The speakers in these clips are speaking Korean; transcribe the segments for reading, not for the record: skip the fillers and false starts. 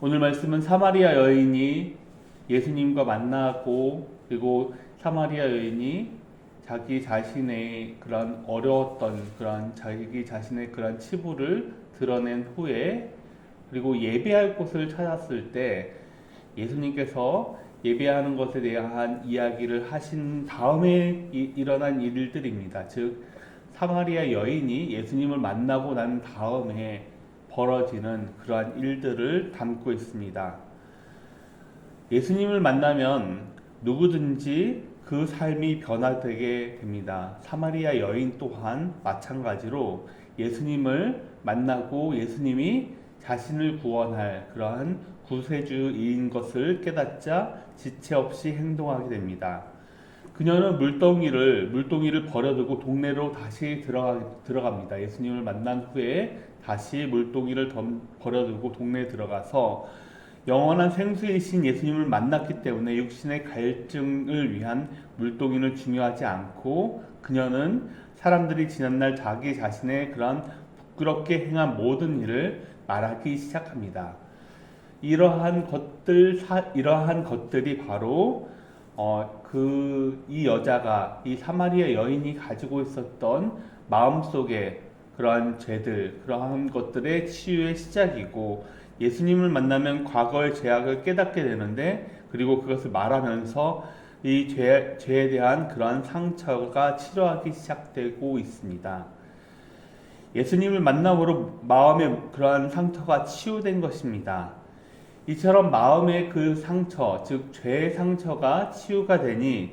오늘 말씀은 사마리아 여인이 예수님과 만나고, 그리고 사마리아 여인이 자기 자신의 그런 어려웠던 그런 자기 자신의 그런 치부를 드러낸 후에, 그리고 예배할 곳을 찾았을 때 예수님께서 예배하는 것에 대한 이야기를 하신 다음에 일어난 일들입니다. 즉 사마리아 여인이 예수님을 만나고 난 다음에 벌어지는 그러한 일들을 담고 있습니다. 예수님을 만나면 누구든지 그 삶이 변화되게 됩니다. 사마리아 여인 또한 마찬가지로 예수님을 만나고 예수님이 자신을 구원할 그러한 구세주인 것을 깨닫자 지체 없이 행동하게 됩니다. 그녀는 물동이를 버려두고 동네로 다시 들어갑니다. 예수님을 만난 후에 다시 물동이를 버려두고 동네에 들어가서 영원한 생수이신 예수님을 만났기 때문에 육신의 갈증을 위한 물동이는 중요하지 않고, 그녀는 사람들이 지난날 자기 자신의 그런 부끄럽게 행한 모든 일을 말하기 시작합니다. 이러한 것들이 바로 이 여자가, 이 사마리아 여인이 가지고 있었던 마음속에 그러한 죄들, 그러한 것들의 치유의 시작이고, 예수님을 만나면 과거의 죄악을 깨닫게 되는데, 그리고 그것을 말하면서 이 죄에 대한 그러한 상처가 치료하기 시작되고 있습니다. 예수님을 만남으로 마음의 그러한 상처가 치유된 것입니다. 이처럼 마음의 그 상처, 즉 죄의 상처가 치유가 되니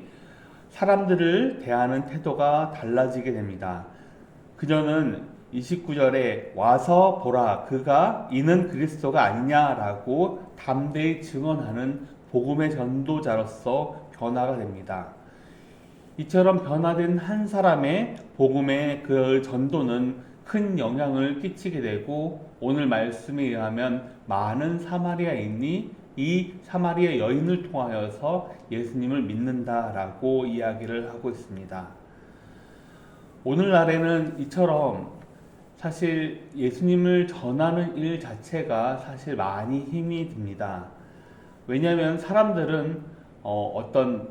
사람들을 대하는 태도가 달라지게 됩니다. 그녀는 29절에 와서 보라, 그가 이는 그리스도가 아니냐라고 담대히 증언하는 복음의 전도자로서 변화가 됩니다. 이처럼 변화된 한 사람의 복음의 그 전도는 큰 영향을 끼치게 되고, 오늘 말씀에 의하면 많은 사마리아인이 이 사마리아 여인을 통하여서 예수님을 믿는다라고 이야기를 하고 있습니다. 오늘날에는 이처럼 사실 예수님을 전하는 일 자체가 사실 많이 힘이 듭니다. 왜냐하면 사람들은 어떤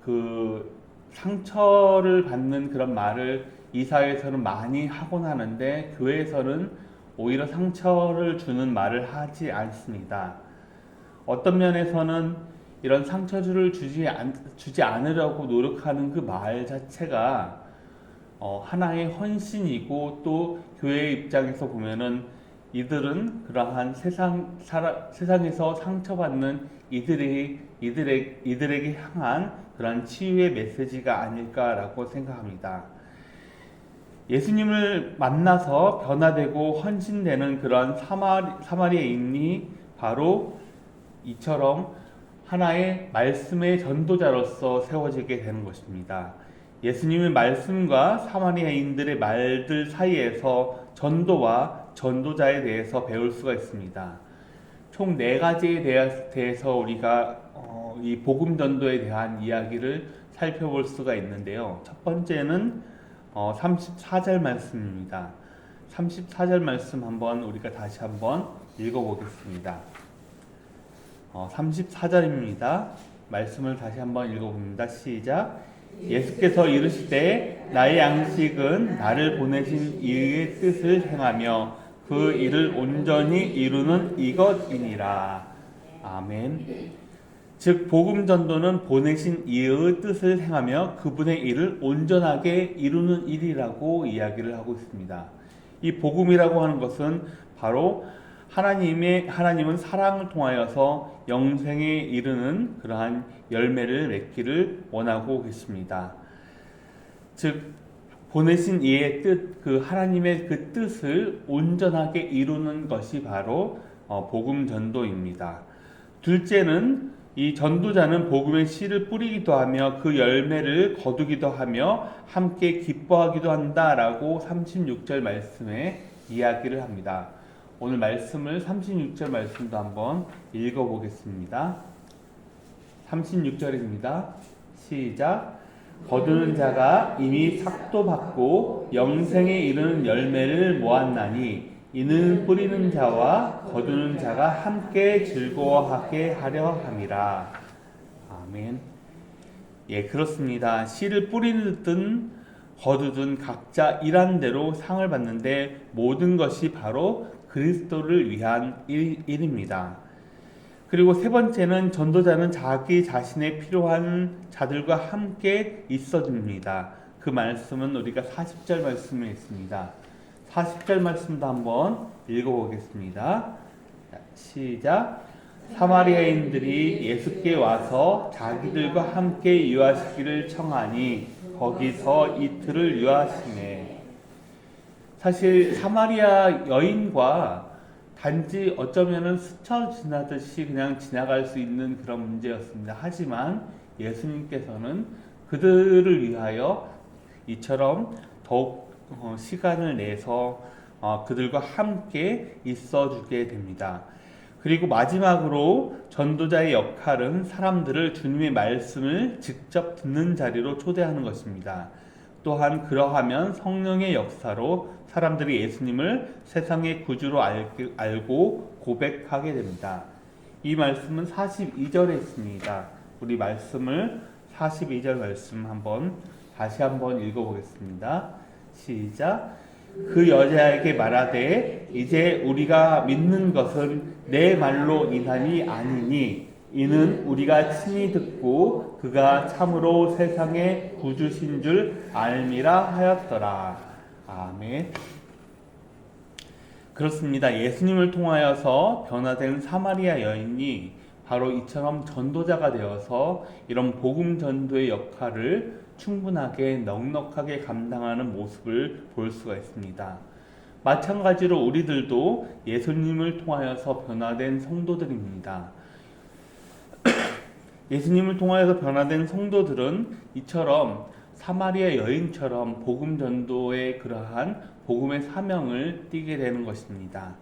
그 상처를 받는 그런 말을 이 사회에서는 많이 하곤 하는데, 교회에서는 오히려 상처를 주는 말을 하지 않습니다. 어떤 면에서는 이런 상처를 주지 않으려고 노력하는 그 말 자체가 하나의 헌신이고, 또 교회의 입장에서 보면은 이들은 그러한 세상에서 상처받는 이들에게 향한 그러한 치유의 메시지가 아닐까라고 생각합니다. 예수님을 만나서 변화되고 헌신되는 그런 사마리아인이 바로 이처럼 하나의 말씀의 전도자로서 세워지게 되는 것입니다. 예수님의 말씀과 사마리아인들의 말들 사이에서 전도와 전도자에 대해서 배울 수가 있습니다. 총 4가지에 대해서 우리가 이 복음 전도에 대한 이야기를 살펴볼 수가 있는데요. 첫 번째는 34절 말씀입니다. 34절 말씀 우리가 다시 한번 읽어보겠습니다. 34절입니다. 말씀을 다시 한번 읽어봅니다. 시작. 예수께서 이르시되 나의 양식은 나를 보내신 이의 뜻을 행하며 그 일을 온전히 이루는 이것이니라. 아멘. 즉 복음 전도는 보내신 이의 뜻을 행하며 그분의 일을 온전하게 이루는 일이라고 이야기를 하고 있습니다. 이 복음이라고 하는 것은 바로 하나님은 사랑을 통하여서 영생에 이르는 그러한 열매를 맺기를 원하고 계십니다. 즉 보내신 이의 뜻, 그 하나님의 그 뜻을 온전하게 이루는 것이 바로 복음 전도입니다. 둘째는 이 전도자는 복음의 씨를 뿌리기도 하며 그 열매를 거두기도 하며 함께 기뻐하기도 한다라고 36절 말씀에 이야기를 합니다. 오늘 말씀을 36절 말씀도 한번 읽어보겠습니다. 36절입니다. 시작. 거두는 자가 이미 삭도 받고 영생에 이르는 열매를 모았나니 이는 뿌리는 자와 거두는 자가 함께 즐거워하게 하려 함이라. 아멘. 예, 그렇습니다. 씨를 뿌리든 거두든 각자 일한 대로 상을 받는데 모든 것이 바로 그리스도를 위한 일입니다. 그리고 세 번째는 전도자는 자기 자신에 필요한 자들과 함께 있어줍니다. 그 말씀은 우리가 40절 말씀에 있습니다. 40절 말씀도 한번 읽어보겠습니다. 시작. 사마리아인들이 예수께 와서 자기들과 함께 유하시기를 청하니 거기서 이틀을 유하시네. 사실 사마리아 여인과 단지 어쩌면은 스쳐 지나듯이 그냥 지나갈 수 있는 그런 문제였습니다. 하지만 예수님께서는 그들을 위하여 이처럼 더욱 시간을 내서 그들과 함께 있어 주게 됩니다. 그리고 마지막으로 전도자의 역할은 사람들을 주님의 말씀을 직접 듣는 자리로 초대하는 것입니다. 또한 그러하면 성령의 역사로 사람들이 예수님을 세상의 구주로 알고 고백하게 됩니다. 이 말씀은 42절에 있습니다. 우리 말씀을 42절 말씀 다시 한번 읽어보겠습니다. 시작. 그 여자에게 말하되 이제 우리가 믿는 것은 내 말로 인함이 아니니 이는 우리가 친히 듣고 그가 참으로 세상의 구주신 줄 알미라 하였더라. 아멘. 그렇습니다. 예수님을 통하여서 변화된 사마리아 여인이 바로 이처럼 전도자가 되어서 이런 복음 전도의 역할을 충분하게 넉넉하게 감당하는 모습을 볼 수가 있습니다. 마찬가지로 우리들도 예수님을 통하여서 변화된 성도들입니다. 예수님을 통하여서 변화된 성도들은 이처럼 사마리아 여인처럼 복음 전도의 그러한 복음의 사명을 띠게 되는 것입니다.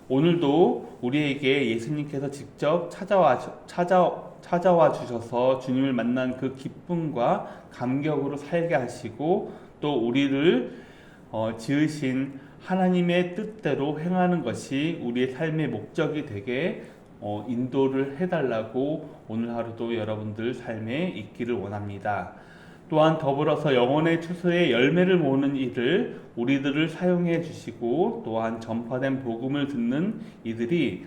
오늘도 우리에게 예수님께서 직접 찾아와 주셔서 주님을 만난 그 기쁨과 감격으로 살게 하시고 또 우리를 지으신 하나님의 뜻대로 행하는 것이 우리의 삶의 목적이 되게 인도를 해달라고 오늘 하루도 여러분들 삶에 있기를 원합니다. 또한 더불어서 영혼의 추수의 열매를 모으는 이들 우리들을 사용해 주시고 또한 전파된 복음을 듣는 이들이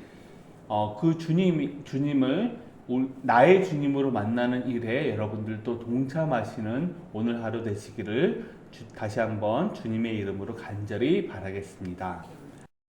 그 주님을 나의 주님으로 만나는 일에 여러분들도 동참하시는 오늘 하루 되시기를 다시 한번 주님의 이름으로 간절히 바라겠습니다.